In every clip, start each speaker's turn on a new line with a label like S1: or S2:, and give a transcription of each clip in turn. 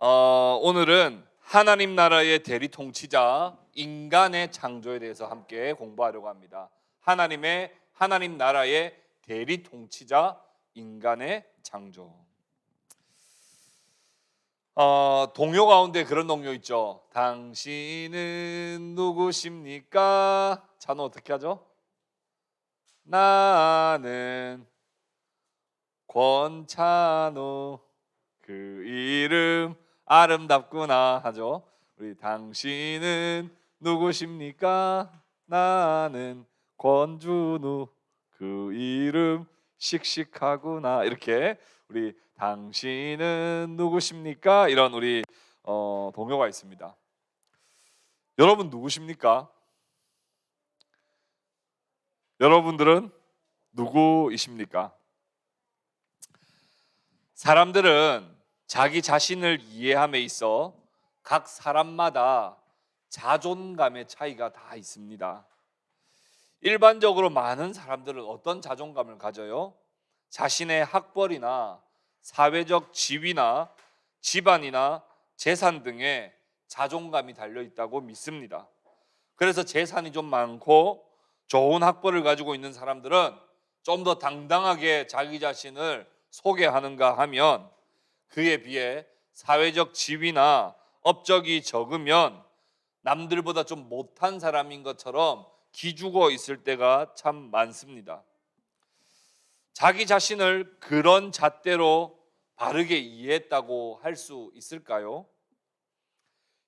S1: 오늘은 하나님 나라의 대리 통치자 인간의 창조에 대해서 함께 공부하려고 합니다. 하나님 나라의 대리 통치자 인간의 창조. 동요 가운데 그런 동요 있죠. 당신은 누구십니까? 찬호 어떻게 하죠? 나는 권찬호, 그 이름 아름답구나 하죠. 우리 당신은 누구십니까? 나는 권준우, 그 이름 씩씩하구나. 이렇게 우리 당신은 누구십니까? 이런 우리 동요가 있습니다. 여러분 누구십니까? 여러분들은 누구이십니까? 사람들은 자기 자신을 이해함에 있어 각 사람마다 자존감의 차이가 다 있습니다. 일반적으로 많은 사람들은 어떤 자존감을 가져요? 자신의 학벌이나 사회적 지위나 집안이나 재산 등에 자존감이 달려 있다고 믿습니다. 그래서 재산이 좀 많고 좋은 학벌을 가지고 있는 사람들은 좀 더 당당하게 자기 자신을 소개하는가 하면, 그에 비해 사회적 지위나 업적이 적으면 남들보다 좀 못한 사람인 것처럼 기죽어 있을 때가 참 많습니다. 자기 자신을 그런 잣대로 바르게 이해했다고 할 수 있을까요?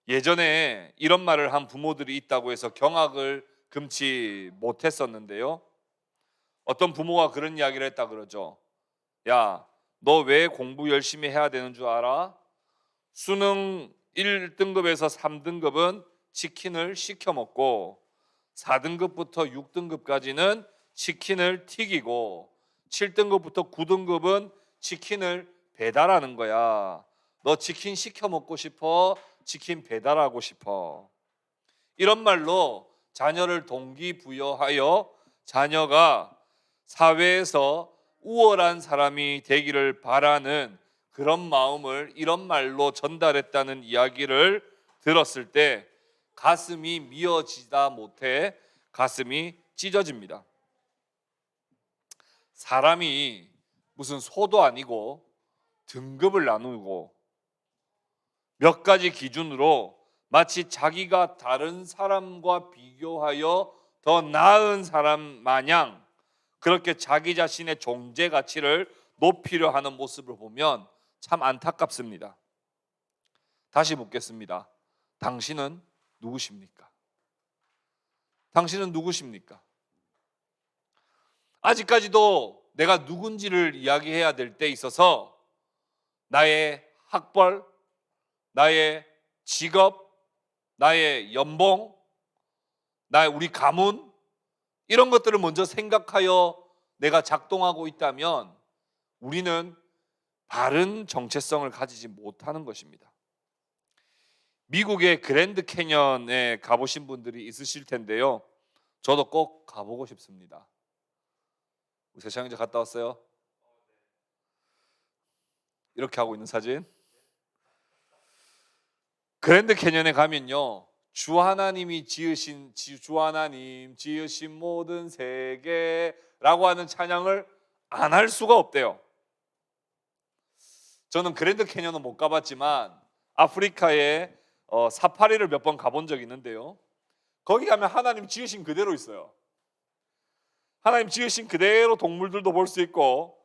S1: 예전에 이런 말을 한 부모들이 있다고 해서 경악을 금치 못했었는데요. 어떤 부모가 그런 이야기를 했다 그러죠. 야, 너 왜 공부 열심히 해야 되는 줄 알아? 수능 1등급에서 3등급은 치킨을 시켜 먹고 4등급부터 6등급까지는 치킨을 튀기고 7등급부터 9등급은 치킨을 배달하는 거야. 너 치킨 시켜 먹고 싶어? 치킨 배달하고 싶어? 이런 말로 자녀를 동기부여하여 자녀가 사회에서 우월한 사람이 되기를 바라는 그런 마음을 이런 말로 전달했다는 이야기를 들었을 때 가슴이 미어지다 못해 가슴이 찢어집니다. 사람이 무슨 소도 아니고 등급을 나누고 몇 가지 기준으로 마치 자기가 다른 사람과 비교하여 더 나은 사람 마냥 그렇게 자기 자신의 존재 가치를 높이려 하는 모습을 보면 참 안타깝습니다. 다시 묻겠습니다. 당신은 누구십니까? 당신은 누구십니까? 아직까지도 내가 누군지를 이야기해야 될 때 있어서 나의 학벌, 나의 직업, 나의 연봉, 우리 가문, 이런 것들을 먼저 생각하여 내가 작동하고 있다면 우리는 바른 정체성을 가지지 못하는 것입니다. 미국의 그랜드 캐년에 가보신 분들이 있으실 텐데요. 저도 꼭 가보고 싶습니다. 세창 이제 갔다 왔어요? 이렇게 하고 있는 사진. 그랜드 캐년에 가면요, 주 하나님 지으신 모든 세계라고 하는 찬양을 안 할 수가 없대요. 저는 그랜드 캐년은 못 가봤지만 아프리카에 사파리를 몇 번 가본 적이 있는데요. 거기 가면 하나님 지으신 그대로 있어요. 하나님 지으신 그대로 동물들도 볼 수 있고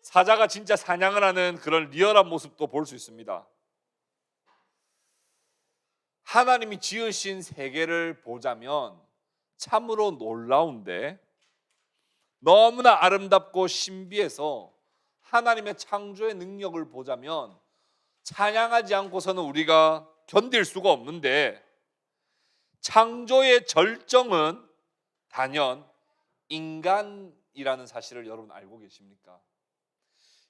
S1: 사자가 진짜 사냥을 하는 그런 리얼한 모습도 볼 수 있습니다. 하나님이 지으신 세계를 보자면 참으로 놀라운데, 너무나 아름답고 신비해서 하나님의 창조의 능력을 보자면 찬양하지 않고서는 우리가 견딜 수가 없는데, 창조의 절정은 단연 인간이라는 사실을 여러분 알고 계십니까?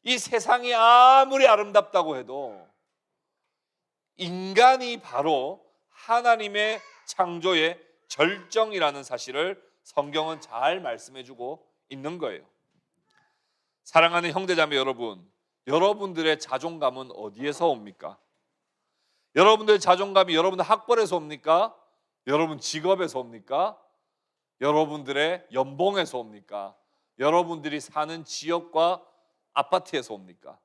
S1: 이 세상이 아무리 아름답다고 해도 인간이 바로 하나님의 창조의 절정이라는 사실을 성경은 잘 말씀해주고 있는 거예요. 사랑하는 형제자매 여러분, 여러분들의 자존감은 어디에서 옵니까? 여러분들의 자존감이 여러분들 학벌에서 옵니까? 여러분 직업에서 옵니까? 여러분들의 연봉에서 옵니까? 여러분들이 사는 지역과 아파트에서 옵니까?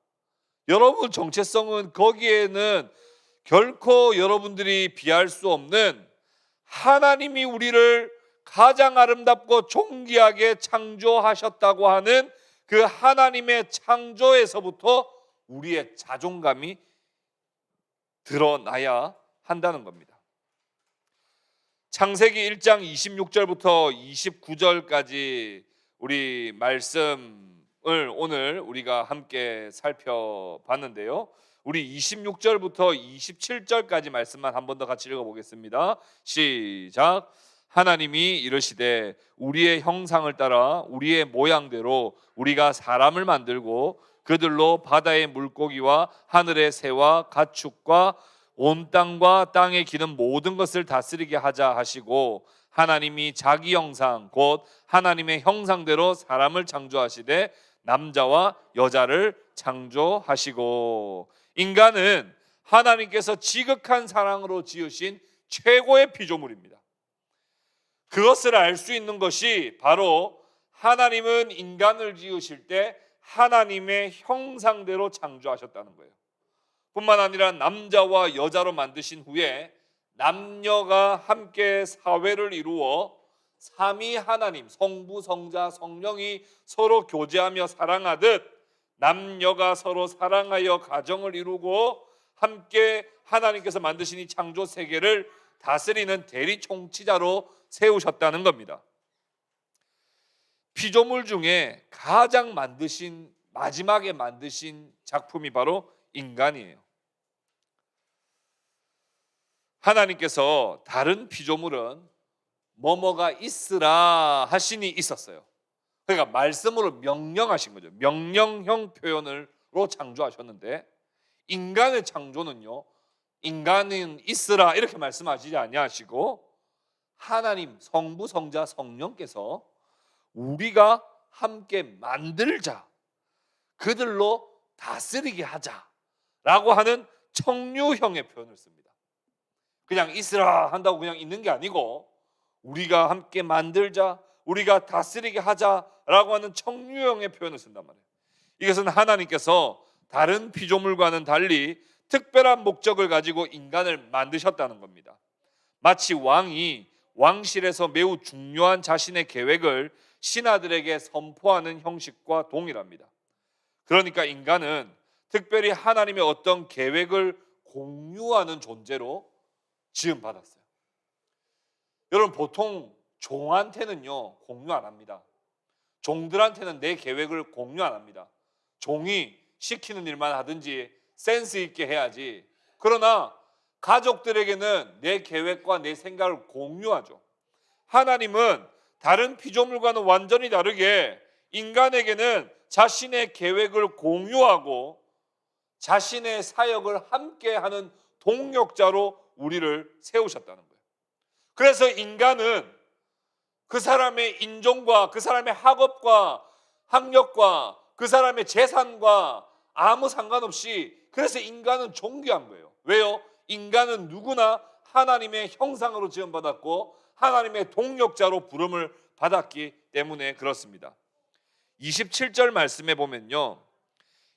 S1: 여러분 정체성은 거기에는 결코 여러분들이 비할 수 없는 하나님이 우리를 가장 아름답고 존귀하게 창조하셨다고 하는 그 하나님의 창조에서부터 우리의 자존감이 드러나야 한다는 겁니다. 창세기 1장 26절부터 29절까지 우리 말씀을 오늘 우리가 함께 살펴봤는데요. 우리 26절부터 27절까지 말씀만 한 번 더 같이 읽어보겠습니다. 시작. 하나님이 이르시되 우리의 형상을 따라 우리의 모양대로 우리가 사람을 만들고 그들로 바다의 물고기와 하늘의 새와 가축과 온 땅과 땅에 기는 모든 것을 다스리게 하자 하시고 하나님이 자기 형상 곧 하나님의 형상대로 사람을 창조하시되 남자와 여자를 창조하시고 인간은 하나님께서 지극한 사랑으로 지으신 최고의 피조물입니다. 그것을 알 수 있는 것이 바로 하나님은 인간을 지으실 때 하나님의 형상대로 창조하셨다는 거예요. 뿐만 아니라 남자와 여자로 만드신 후에 남녀가 함께 사회를 이루어 삼위 하나님 성부 성자 성령이 서로 교제하며 사랑하듯 남녀가 서로 사랑하여 가정을 이루고 함께 하나님께서 만드신 이 창조 세계를 다스리는 대리 총치자로 세우셨다는 겁니다. 피조물 중에 가장 마지막에 만드신 작품이 바로 인간이에요. 하나님께서 다른 피조물은 뭐뭐가 있으라 하시니 있었어요. 그러니까 말씀으로 명령하신 거죠. 명령형 표현으로 창조하셨는데 인간의 창조는요, 인간은 있으라 이렇게 말씀하시지 아니하시고 하나님 성부 성자 성령께서 우리가 함께 만들자, 그들로 다스리게 하자라고 하는 청류형의 표현을 씁니다. 그냥 있으라 한다고 그냥 있는 게 아니고 우리가 함께 만들자, 우리가 다스리게 하자라고 하는 청류형의 표현을 쓴단 말이에요. 이것은 하나님께서 다른 피조물과는 달리 특별한 목적을 가지고 인간을 만드셨다는 겁니다. 마치 왕이 왕실에서 매우 중요한 자신의 계획을 신하들에게 선포하는 형식과 동일합니다. 그러니까 인간은 특별히 하나님의 어떤 계획을 공유하는 존재로 지음받았어요. 여러분 보통 종한테는요 공유 안 합니다. 종들한테는 내 계획을 공유 안 합니다. 종이 시키는 일만 하든지 센스 있게 해야지. 그러나 가족들에게는 내 계획과 내 생각을 공유하죠. 하나님은 다른 피조물과는 완전히 다르게 인간에게는 자신의 계획을 공유하고 자신의 사역을 함께하는 동력자로 우리를 세우셨다는 거예요. 그래서 인간은 그 사람의 인종과 그 사람의 학업과 학력과 그 사람의 재산과 아무 상관없이 그래서 인간은 존귀한 거예요. 왜요? 인간은 누구나 하나님의 형상으로 지음받았고 하나님의 동력자로 부름을 받았기 때문에 그렇습니다. 27절 말씀에 보면요,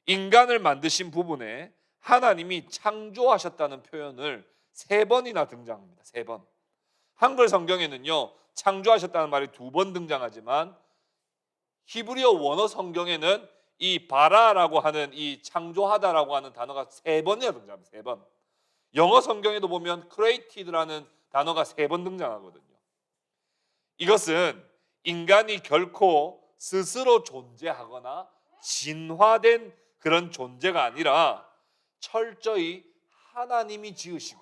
S1: 인간을 만드신 부분에 하나님이 창조하셨다는 표현을 3번이나 등장합니다. 3번. 한글 성경에는요 창조하셨다는 말이 2번 등장하지만 히브리어 원어 성경에는 이 바라라고 하는 이 창조하다라고 하는 단어가 3번이나 등장합니다. 3번. 영어 성경에도 보면 created라는 단어가 3번 등장하거든요. 이것은 인간이 결코 스스로 존재하거나 진화된 그런 존재가 아니라 철저히 하나님이 지으시고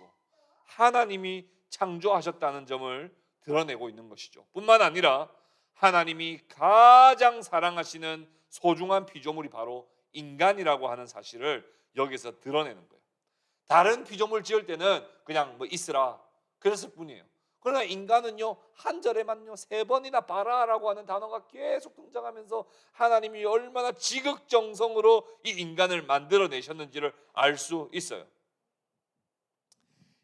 S1: 하나님이 창조하셨다는 점을 드러내고 있는 것이죠. 뿐만 아니라 하나님이 가장 사랑하시는 소중한 피조물이 바로 인간이라고 하는 사실을 여기서 드러내는 거예요. 다른 피조물 지을 때는 그냥 뭐 있으라 그랬을 뿐이에요. 그러나 인간은요 한 절에만요 3번이나 바라라고 하는 단어가 계속 등장하면서 하나님이 얼마나 지극정성으로 이 인간을 만들어내셨는지를 알 수 있어요.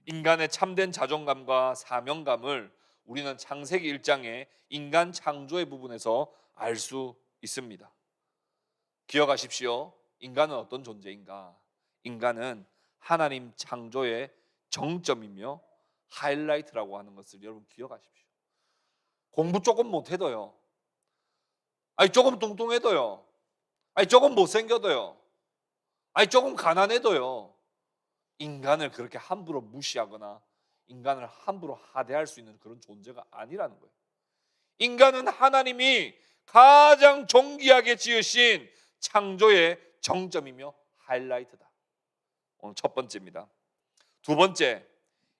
S1: 인간의 참된 자존감과 사명감을 우리는 창세기 1장의 인간 창조의 부분에서 알 수 있습니다. 기억하십시오. 인간은 어떤 존재인가? 인간은 하나님 창조의 정점이며 하이라이트라고 하는 것을 여러분 기억하십시오. 공부 조금 못해도요, 아니 조금 뚱뚱해도요, 아니 조금 못생겨도요, 아니 조금 가난해도요, 인간을 그렇게 함부로 무시하거나 인간을 함부로 하대할 수 있는 그런 존재가 아니라는 거예요. 인간은 하나님이 가장 존귀하게 지으신 창조의 정점이며 하이라이트다. 오늘 첫 번째입니다. 두 번째,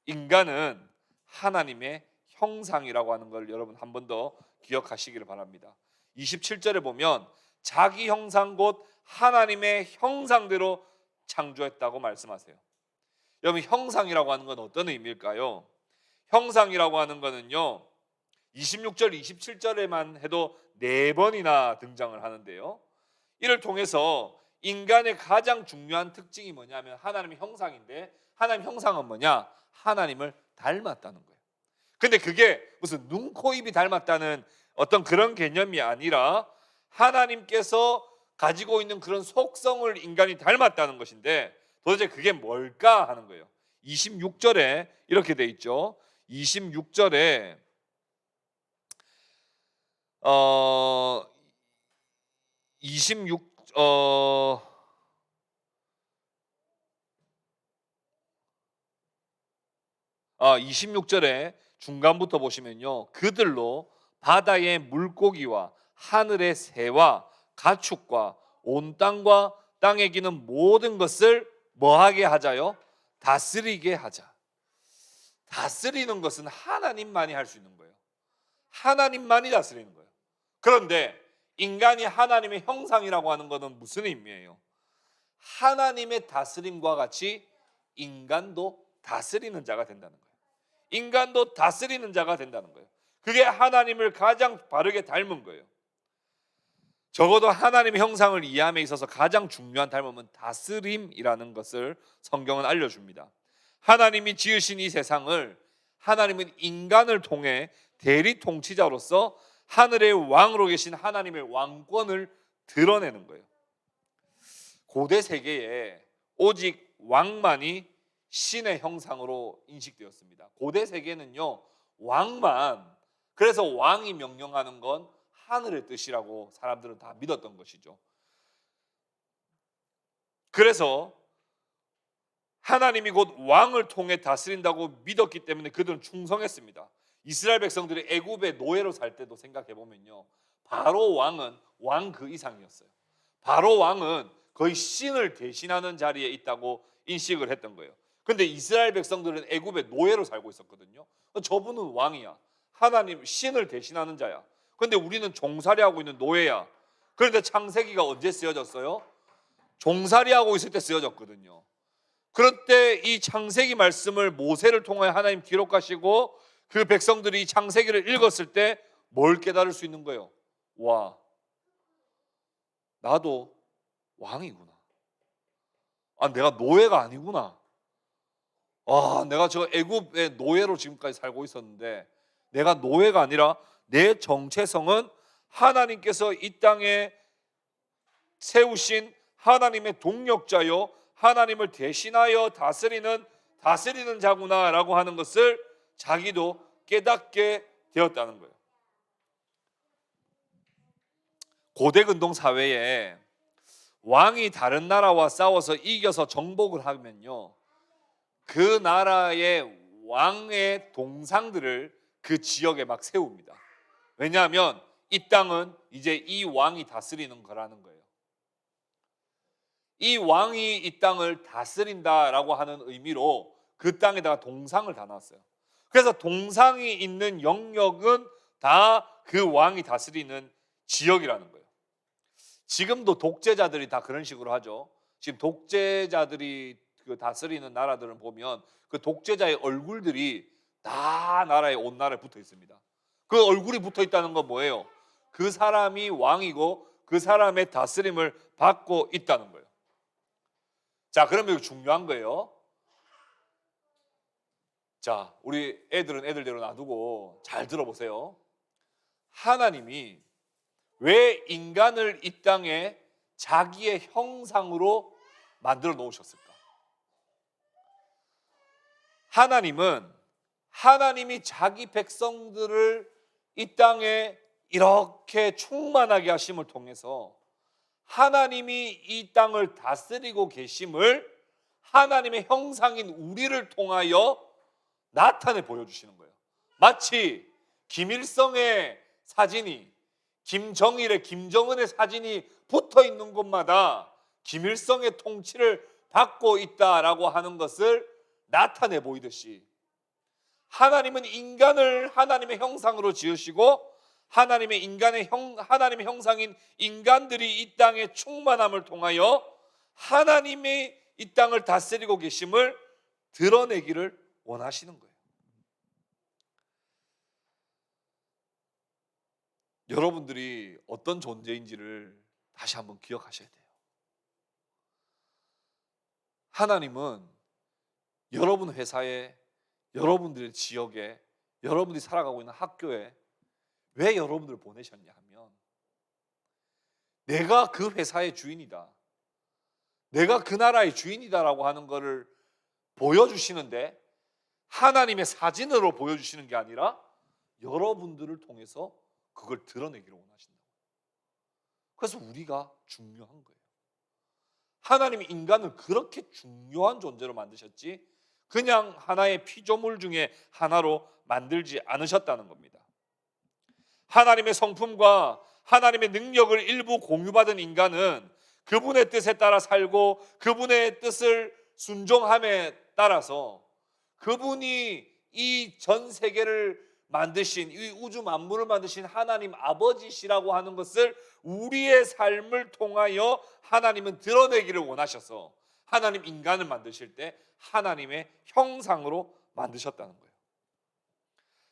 S1: 인간은 하나님의 형상이라고 하는 걸 여러분 한 번 더 기억하시기를 바랍니다. 27절에 보면 자기 형상 곧 하나님의 형상대로 창조했다고 말씀하세요. 여러분, 형상이라고 하는 건 어떤 의미일까요? 형상이라고 하는 거는요, 26절, 27절에만 해도 4번이나 등장을 하는데요, 이를 통해서 인간의 가장 중요한 특징이 뭐냐면 하나님의 형상인데, 하나님 형상은 뭐냐? 하나님을 닮았다는 거예요. 근데 그게 무슨 눈, 코, 입이 닮았다는 어떤 그런 개념이 아니라 하나님께서 가지고 있는 그런 속성을 인간이 닮았다는 것인데, 도대체 그게 뭘까 하는 거예요. 26절에 이렇게 돼 있죠. 26절에 26절에 중간부터 보시면요, 그들로 바다의 물고기와 하늘의 새와 가축과 온 땅과 땅에 기는 모든 것을 뭐하게 하자요? 다스리게 하자. 다스리는 것은 하나님만이 할 수 있는 거예요. 하나님만이 다스리는 거예요. 그런데 인간이 하나님의 형상이라고 하는 것은 무슨 의미예요? 하나님의 다스림과 같이 인간도 다스리는 자가 된다는 거예요. 인간도 다스리는 자가 된다는 거예요. 그게 하나님을 가장 바르게 닮은 거예요. 적어도 하나님의 형상을 이해함에 있어서 가장 중요한 닮음은 다스림이라는 것을 성경은 알려줍니다. 하나님이 지으신 이 세상을 하나님은 인간을 통해 대리 통치자로서 하늘의 왕으로 계신 하나님의 왕권을 드러내는 거예요. 고대 세계에 오직 왕만이 신의 형상으로 인식되었습니다. 고대 세계는요, 왕만, 그래서 왕이 명령하는 건 하늘의 뜻이라고 사람들은 다 믿었던 것이죠. 그래서 하나님이 곧 왕을 통해 다스린다고 믿었기 때문에 그들은 충성했습니다. 이스라엘 백성들이 애굽의 노예로 살 때도 생각해 보면요, 바로 왕은 왕 그 이상이었어요. 바로 왕은 거의 신을 대신하는 자리에 있다고 인식을 했던 거예요. 근데 이스라엘 백성들은 애굽의 노예로 살고 있었거든요. 저분은 왕이야. 하나님, 신을 대신하는 자야. 근데 우리는 종살이하고 있는 노예야. 그런데 창세기가 언제 쓰여졌어요? 종살이하고 있을 때 쓰여졌거든요. 그럴 때 이 창세기 말씀을 모세를 통해 하나님 기록하시고 그 백성들이 이 창세기를 읽었을 때 뭘 깨달을 수 있는 거예요? 와, 나도 왕이구나. 아, 내가 노예가 아니구나. 아, 내가 저 애굽의 노예로 지금까지 살고 있었는데 내가 노예가 아니라 내 정체성은 하나님께서 이 땅에 세우신 하나님의 동력자요, 하나님을 대신하여 다스리는 자구나라고 하는 것을 자기도 깨닫게 되었다는 거예요. 고대 근동 사회에 왕이 다른 나라와 싸워서 이겨서 정복을 하면요, 그 나라의 왕의 동상들을 그 지역에 막 세웁니다. 왜냐하면 이 땅은 이제 이 왕이 다스리는 거라는 거예요. 이 왕이 이 땅을 다스린다라고 하는 의미로 그 땅에다가 동상을 다 놨어요. 그래서 동상이 있는 영역은 다 그 왕이 다스리는 지역이라는 거예요. 지금도 독재자들이 다 그런 식으로 하죠. 지금 독재자들이 그 다스리는 나라들을 보면 그 독재자의 얼굴들이 다 나라에, 온 나라에 붙어 있습니다. 그 얼굴이 붙어 있다는 건 뭐예요? 그 사람이 왕이고 그 사람의 다스림을 받고 있다는 거예요. 자, 그러면 중요한 거예요. 자, 우리 애들은 애들대로 놔두고 잘 들어보세요. 하나님이 왜 인간을 이 땅에 자기의 형상으로 만들어 놓으셨을까? 하나님은 하나님이 자기 백성들을 이 땅에 이렇게 충만하게 하심을 통해서 하나님이 이 땅을 다스리고 계심을 하나님의 형상인 우리를 통하여 나타내 보여주시는 거예요. 마치 김일성의 사진이, 김정일의, 김정은의 사진이 붙어 있는 곳마다 김일성의 통치를 받고 있다라고 하는 것을 나타내 보이듯이 하나님은 인간을 하나님의 형상으로 지으시고 하나님의 형상인 인간들이 이 땅의 충만함을 통하여 하나님이 이 땅을 다스리고 계심을 드러내기를 원하시는 거예요. 여러분들이 어떤 존재인지를 다시 한번 기억하셔야 돼요. 하나님은 여러분 회사에, 여러분들의 지역에, 여러분들이 살아가고 있는 학교에 왜 여러분들을 보내셨냐 하면 내가 그 회사의 주인이다, 내가 그 나라의 주인이다라고 하는 것을 보여주시는데 하나님의 사진으로 보여주시는 게 아니라 여러분들을 통해서 그걸 드러내기를 원하신다. 그래서 우리가 중요한 거예요. 하나님이 인간을 그렇게 중요한 존재로 만드셨지 그냥 하나의 피조물 중에 하나로 만들지 않으셨다는 겁니다. 하나님의 성품과 하나님의 능력을 일부 공유받은 인간은 그분의 뜻에 따라 살고 그분의 뜻을 순종함에 따라서 그분이 이 전 세계를 만드신, 이 우주 만물을 만드신 하나님 아버지시라고 하는 것을 우리의 삶을 통하여 하나님은 드러내기를 원하셔서 하나님 인간을 만드실 때 하나님의 형상으로 만드셨다는 거예요.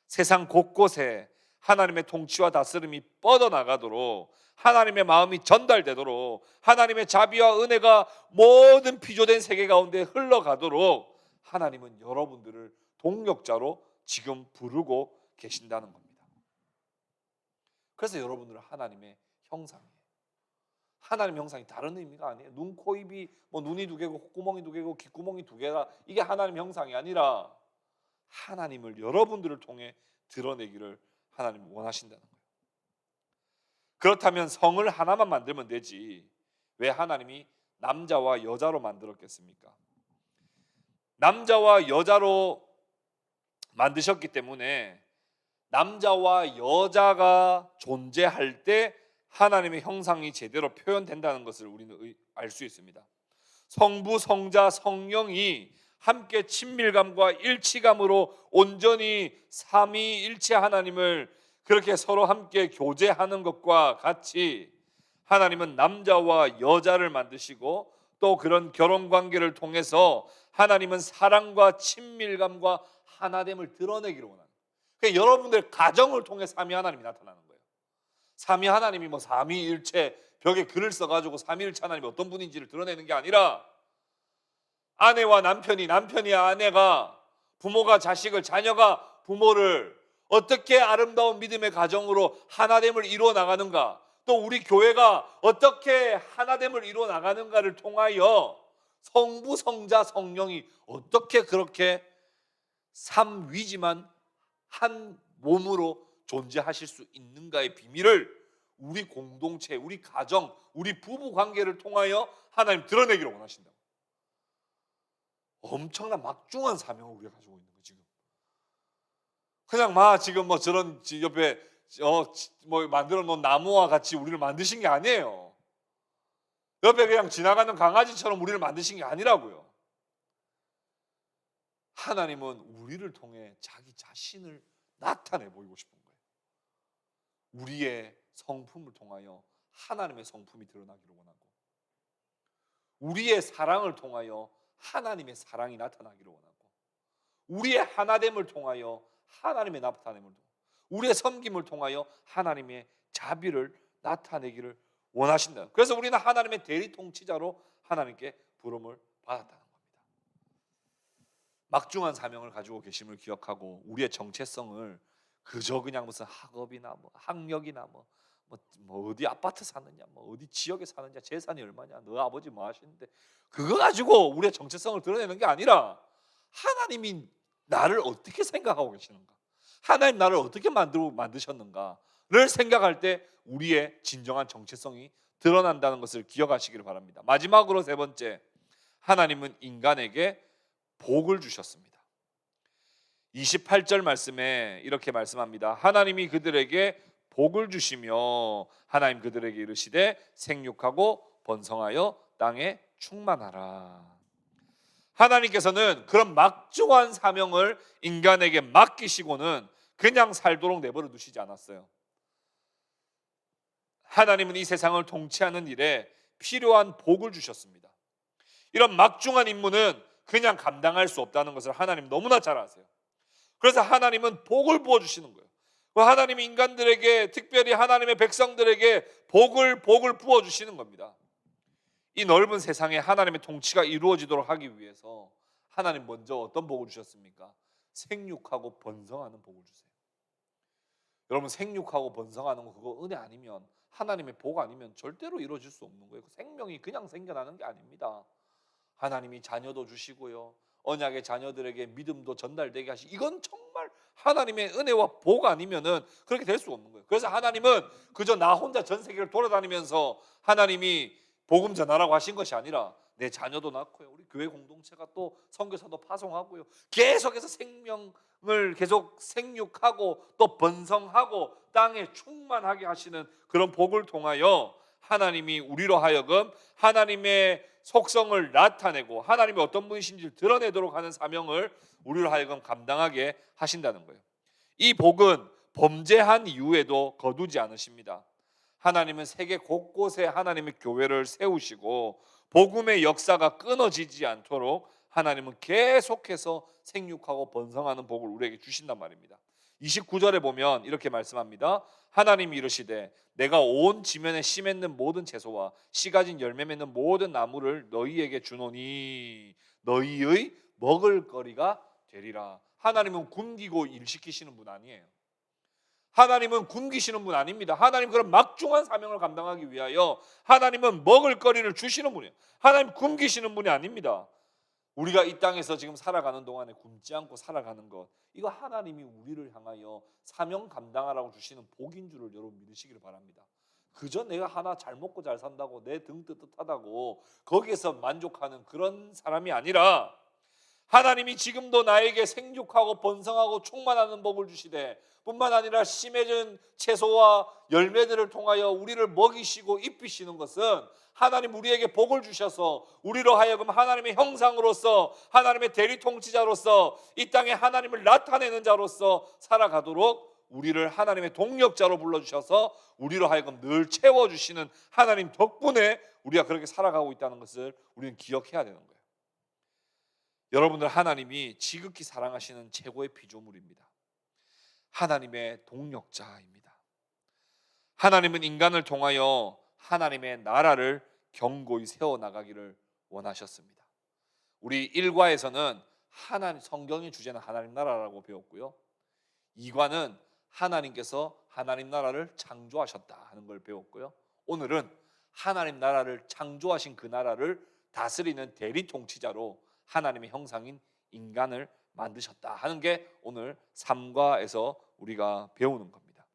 S1: 세상 곳곳에 하나님의 통치와 다스림이 뻗어나가도록 하나님의 마음이 전달되도록 하나님의 자비와 은혜가 모든 피조된 세계 가운데 흘러가도록 하나님은 여러분들을 동역자로 지금 부르고 계신다는 겁니다. 그래서 여러분들은 하나님의 형상이에요. 하나님의 형상이 다른 의미가 아니에요. 눈, 코, 입이 눈이 두 개고 콧구멍이 두 개고 귓구멍이 두 개라 이게 하나님의 형상이 아니라 하나님을 여러분들을 통해 드러내기를 하나님이 원하신다는 거예요. 그렇다면 성을 하나만 만들면 되지 왜 하나님이 남자와 여자로 만들었겠습니까? 남자와 여자로 만드셨기 때문에 남자와 여자가 존재할 때 하나님의 형상이 제대로 표현된다는 것을 우리는 알 수 있습니다. 성부, 성자, 성령이 함께 친밀감과 일치감으로 온전히 삼위일체 하나님을 그렇게 서로 함께 교제하는 것과 같이 하나님은 남자와 여자를 만드시고 또 그런 결혼관계를 통해서 하나님은 사랑과 친밀감과 하나됨을 드러내기를 원합니다. 그러니까 여러분들 가정을 통해 삼위 하나님이 나타나는 거예요. 삼위 하나님이 삼위일체 벽에 글을 써가지고 삼위일체 하나님이 어떤 분인지를 드러내는 게 아니라 아내와 남편이, 남편이 아내가, 부모가 자식을, 자녀가 부모를 어떻게 아름다운 믿음의 가정으로 하나됨을 이루어 나가는가, 또 우리 교회가 어떻게 하나됨을 이루어 나가는가를 통하여 성부, 성자, 성령이 어떻게 그렇게 삼위지만 한 몸으로 존재하실 수 있는가의 비밀을 우리 공동체, 우리 가정, 우리 부부 관계를 통하여 하나님 드러내기를 원하신다. 엄청난 막중한 사명을 우리가 가지고 있는 거예요. 지금 그냥 지금 저런 옆에 만들어 놓은 나무와 같이 우리를 만드신 게 아니에요. 옆에 그냥 지나가는 강아지처럼 우리를 만드신 게 아니라고요. 하나님은 우리를 통해 자기 자신을 나타내 보이고 싶은 거예요. 우리의 성품을 통하여 하나님의 성품이 드러나기를 원하고 우리의 사랑을 통하여 하나님의 사랑이 나타나기를 원하고 우리의 하나됨을 통하여 하나님의 나타냄을, 우리의 섬김을 통하여 하나님의 자비를 나타내기를 원하신다. 그래서 우리는 하나님의 대리 통치자로 하나님께 부름을 받았다는 겁니다. 막중한 사명을 가지고 계심을 기억하고 우리의 정체성을 그저 그냥 무슨 학업이나 뭐 학력이나 뭐 어디 아파트 사느냐, 뭐 어디 지역에 사느냐, 재산이 얼마냐, 너 아버지 뭐 하시는데, 그거 가지고 우리의 정체성을 드러내는 게 아니라 하나님이 나를 어떻게 생각하고 계시는가, 하나님 나를 어떻게 만드셨는가를 생각할 때 우리의 진정한 정체성이 드러난다는 것을 기억하시기를 바랍니다. 마지막으로 세 번째, 하나님은 인간에게 복을 주셨습니다. 28절 말씀에 이렇게 말씀합니다. 하나님이 그들에게 복을 주시며 하나님 그들에게 이르시되 생육하고 번성하여 땅에 충만하라. 하나님께서는 그런 막중한 사명을 인간에게 맡기시고는 그냥 살도록 내버려 두시지 않았어요. 하나님은 이 세상을 통치하는 일에 필요한 복을 주셨습니다. 이런 막중한 임무는 그냥 감당할 수 없다는 것을 하나님 너무나 잘 아세요. 그래서 하나님은 복을 부어주시는 거예요. 하나님이 인간들에게, 특별히 하나님의 백성들에게 복을 부어주시는 겁니다. 이 넓은 세상에 하나님의 통치가 이루어지도록 하기 위해서 하나님 먼저 어떤 복을 주셨습니까? 생육하고 번성하는 복을 주세요. 여러분, 생육하고 번성하는 거 그거 은혜 아니면, 하나님의 복 아니면 절대로 이루어질 수 없는 거예요. 생명이 그냥 생겨나는 게 아닙니다. 하나님이 자녀도 주시고요, 언약의 자녀들에게 믿음도 전달되게 하시고, 이건 정말 하나님의 은혜와 복 아니면은 그렇게 될 수 없는 거예요. 그래서 하나님은 그저 나 혼자 전 세계를 돌아다니면서 하나님이 복음 전하라고 하신 것이 아니라 내 자녀도 낳고요, 우리 교회 공동체가 또 선교사도 파송하고요, 계속해서 생명을 계속 생육하고 또 번성하고 땅에 충만하게 하시는 그런 복을 통하여 하나님이 우리로 하여금 하나님의 속성을 나타내고 하나님이 어떤 분이신지를 드러내도록 하는 사명을 우리로 하여금 감당하게 하신다는 거예요. 이 복은 범죄한 이후에도 거두지 않으십니다. 하나님은 세계 곳곳에 하나님의 교회를 세우시고 복음의 역사가 끊어지지 않도록 하나님은 계속해서 생육하고 번성하는 복을 우리에게 주신단 말입니다. 29절에 보면 이렇게 말씀합니다. 하나님이 이르시되 내가 온 지면에 씨 맺는 모든 채소와 씨 가진 열매 맺는 모든 나무를 너희에게 주노니 너희의 먹을 거리가 되리라. 하나님은 굶기고 일시키시는 분 아니에요. 하나님은 굶기시는 분 아닙니다. 하나님 그런 막중한 사명을 감당하기 위하여 하나님은 먹을 거리를 주시는 분이에요. 하나님 굶기시는 분이 아닙니다. 우리가 이 땅에서 지금 살아가는 동안에 굶지 않고 살아가는 것, 이거 하나님이 우리를 향하여 사명 감당하라고 주시는 복인 줄을 여러분 믿으시기를 바랍니다. 그저 내가 하나 잘 먹고 잘 산다고 내 등 뜨뜻하다고 거기에서 만족하는 그런 사람이 아니라, 하나님이 지금도 나에게 생육하고 번성하고 충만하는 복을 주시되 뿐만 아니라 씨 맺은 채소와 열매들을 통하여 우리를 먹이시고 입히시는 것은 하나님 우리에게 복을 주셔서 우리로 하여금 하나님의 형상으로서 하나님의 대리 통치자로서 이 땅에 하나님을 나타내는 자로서 살아가도록 우리를 하나님의 동력자로 불러주셔서 우리로 하여금 늘 채워주시는 하나님 덕분에 우리가 그렇게 살아가고 있다는 것을 우리는 기억해야 되는 거예요. 여러분들, 하나님이 지극히 사랑하시는 최고의 피조물입니다. 하나님의 동력자입니다. 하나님은 인간을 통하여 하나님의 나라를 견고히 세워나가기를 원하셨습니다. 우리 1과에서는 성경의 주제는 하나님 나라라고 배웠고요, 2과는 하나님께서 하나님 나라를 창조하셨다 하는 걸 배웠고요, 오늘은 하나님 나라를 창조하신 그 나라를 다스리는 대리 통치자로 하나님의 형상인 인간을 만드셨다 하는 게 오늘 3과에서 우리가 배우는 겁니다.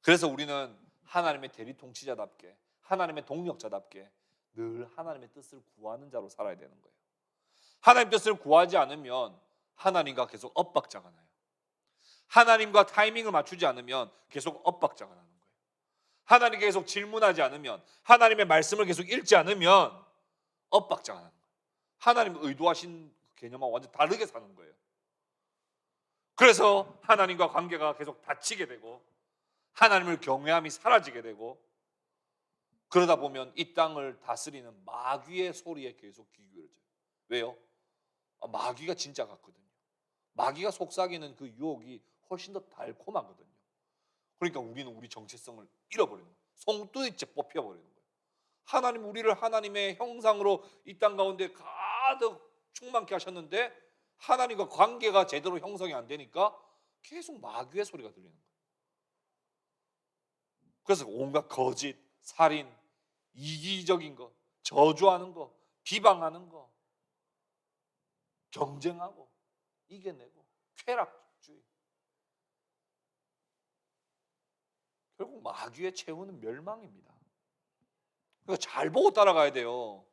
S1: 그래서 우리는 하나님의 대리 통치자답게, 하나님의 동력자답게 늘 하나님의 뜻을 구하는 자로 살아야 되는 거예요. 하나님 뜻을 구하지 않으면 하나님과 계속 엇박자가 나요. 하나님과 타이밍을 맞추지 않으면 계속 엇박자가 나는 거예요. 하나님께 계속 질문하지 않으면, 하나님의 말씀을 계속 읽지 않으면 엇박자가 나는 거예요. 하나님 의도하신 개념하고 완전 다르게 사는 거예요. 그래서 하나님과 관계가 계속 닫히게 되고 하나님을 경외함이 사라지게 되고, 그러다 보면 이 땅을 다스리는 마귀의 소리에 계속 귀 기울여져요. 왜요? 마귀가 진짜 같거든요. 마귀가 속삭이는 그 유혹이 훨씬 더 달콤하거든요. 그러니까 우리는 우리 정체성을 잃어버리는 거예요. 송두리째 뽑혀버리는 거예요. 하나님 우리를 하나님의 형상으로 이 땅 가운데 가득 충만케 하셨는데 하나님과 관계가 제대로 형성이 안 되니까 계속 마귀의 소리가 들리는 거예요. 그래서 온갖 거짓, 살인, 이기적인 거, 저주하는 거, 비방하는 거, 경쟁하고 이겨내고 쾌락주의. 결국 마귀의 최후는 멸망입니다. 그러니까 잘 보고 따라가야 돼요.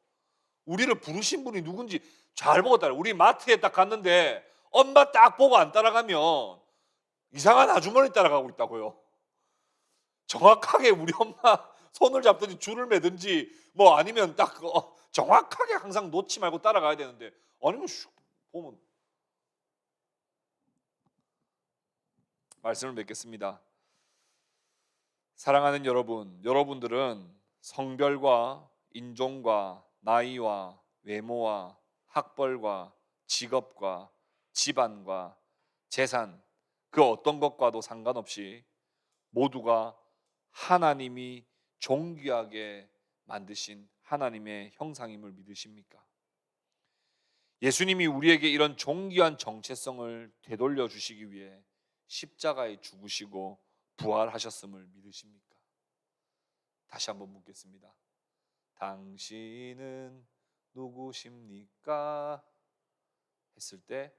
S1: 우리를 부르신 분이 누군지 잘 보고 따라. 우리 마트에 딱 갔는데 엄마 딱 보고 안 따라가면 이상한 아주머니 따라가고 있다고요. 정확하게 우리 엄마 손을 잡든지 줄을 매든지 뭐 아니면 딱 정확하게 항상 놓지 말고 따라가야 되는데 아니면 슉 보면. 말씀을 맺겠습니다. 사랑하는 여러분, 여러분들은 성별과 인종과 나이와 외모와 학벌과 직업과 집안과 재산, 그 어떤 것과도 상관없이 모두가 하나님이 존귀하게 만드신 하나님의 형상임을 믿으십니까? 예수님이 우리에게 이런 존귀한 정체성을 되돌려 주시기 위해 십자가에 죽으시고 부활하셨음을 믿으십니까? 다시 한번 묻겠습니다. 당신은 누구십니까? 했을 때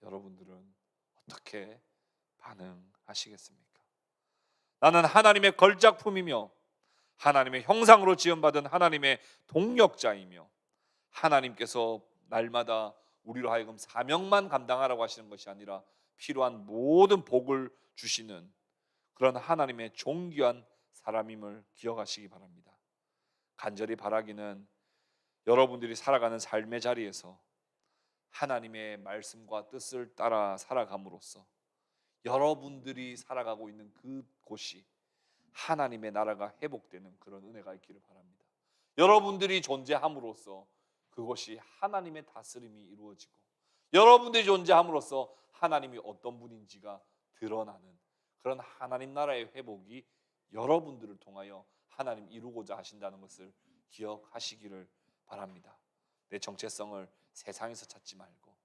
S1: 여러분들은 어떻게 반응하시겠습니까? 나는 하나님의 걸작품이며 하나님의 형상으로 지음받은 하나님의 동력자이며 하나님께서 날마다 우리로 하여금 사명만 감당하라고 하시는 것이 아니라 필요한 모든 복을 주시는 그런 하나님의 존귀한 사람임을 기억하시기 바랍니다. 간절히 바라기는 여러분들이 살아가는 삶의 자리에서 하나님의 말씀과 뜻을 따라 살아감으로써 여러분들이 살아가고 있는 그곳이 하나님의 나라가 회복되는 그런 은혜가 있기를 바랍니다. 여러분들이 존재함으로써 그것이 하나님의 다스림이 이루어지고 여러분들이 존재함으로써 하나님이 어떤 분인지가 드러나는 그런 하나님 나라의 회복이 여러분들을 통하여 하나님 이루고자 하신다는 것을 기억하시기를 바랍니다. 내 정체성을 세상에서 찾지 말고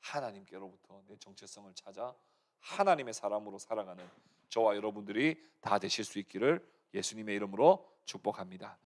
S1: 하나님께로부터 내 정체성을 찾아 하나님의 사람으로 살아가는 저와 여러분들이 다 되실 수 있기를 예수님의 이름으로 축복합니다.